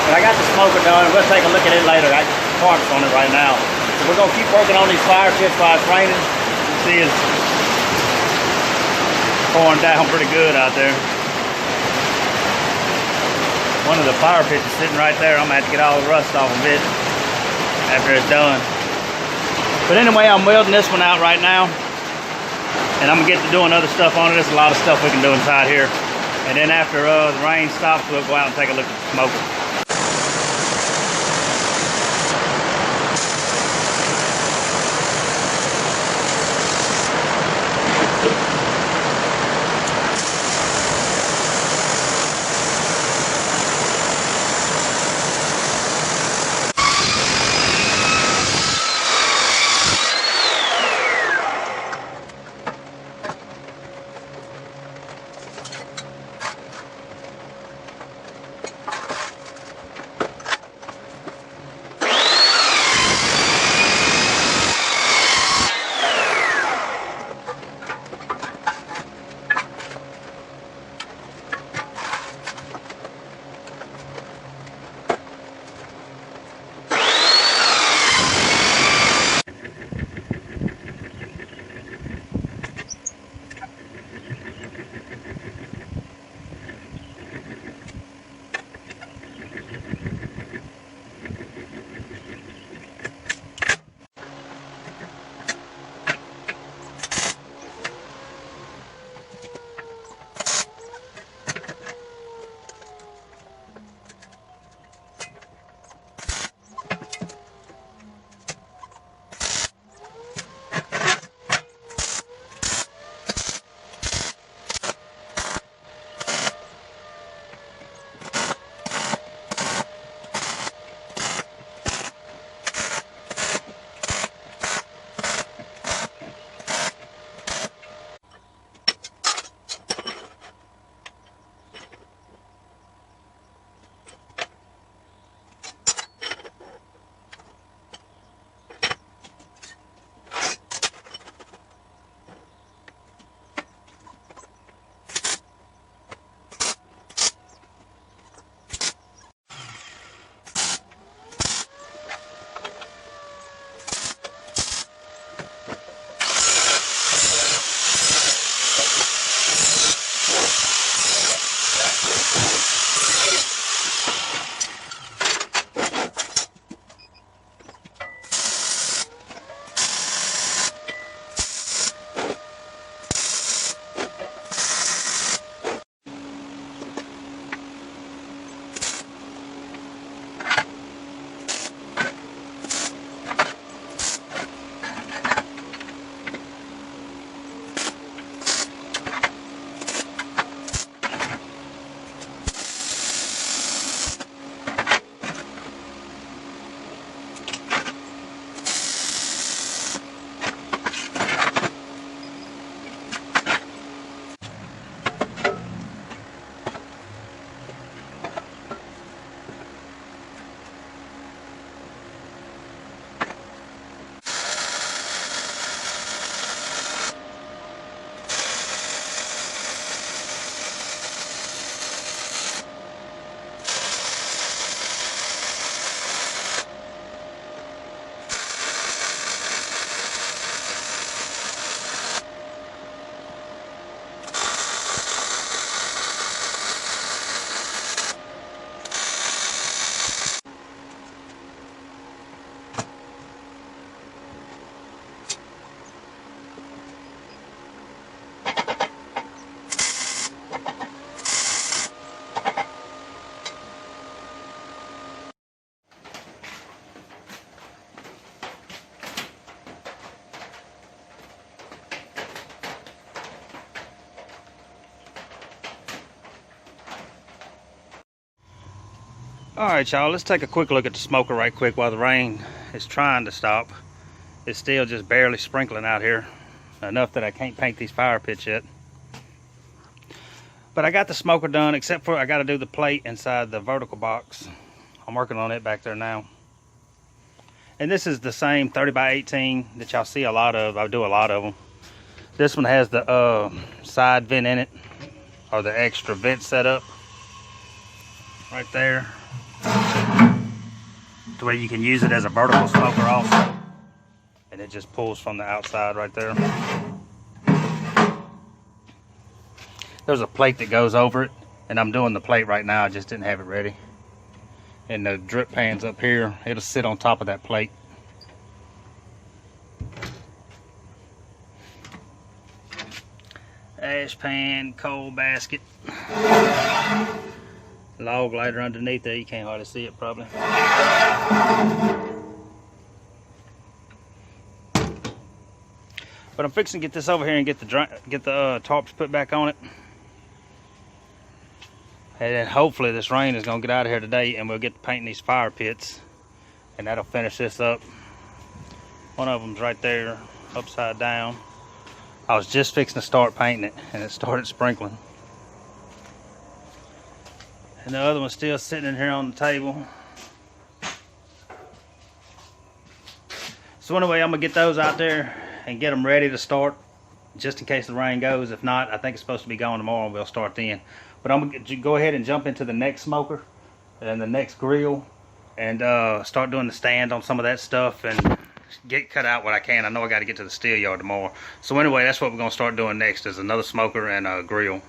But I got the smoker done. We'll take a look at it later. I got parts on it right now. So we're gonna keep working on these fire pits while it's raining. You see it's pouring down pretty good out there. One of the fire pits is sitting right there. I'm gonna have to get all the rust off of it after it's done. But anyway, I'm welding this one out right now. And I'm gonna get to doing other stuff on it. There's a lot of stuff we can do inside here. And then after the rain stops, we'll go out and take a look at the smoker. All right, y'all, let's take a quick look at the smoker right quick while the rain is trying to stop. It's still just barely sprinkling out here, enough that I can't paint these fire pits yet. But I got the smoker done, except for I got to do the plate inside the vertical box. I'm working on it back there now. And this is the same 30 by 18 that y'all see a lot of. I do a lot of them. This one has the side vent in it, or the extra vent setup right there. to where you can use it as a vertical smoker also. And it just pulls from the outside right there. There's a plate that goes over it, and I'm doing the plate right now. I just didn't have it ready. And the drip pan's up here. It'll sit on top of that plate. Ash pan, coal basket. Log lighter underneath there. You can't hardly see it probably. But I'm fixing to get this over here and get the tarps put back on it. And then hopefully this rain is gonna get out of here today, and we'll get to painting these fire pits, and that'll finish this up. One of them's right there, upside down. I was just fixing to start painting it, and it started sprinkling. And the other one's still sitting in here on the table. So anyway, I'm gonna get those out there and get them ready to start, just in case the rain goes. If not, I think it's supposed to be gone tomorrow, and we'll start then. But I'm gonna go ahead and jump into the next smoker and the next grill, and start doing the stand on some of that stuff, and get cut out what I can. I know I got to get to the steel yard tomorrow. So anyway, that's what we're gonna start doing next, is another smoker and a grill.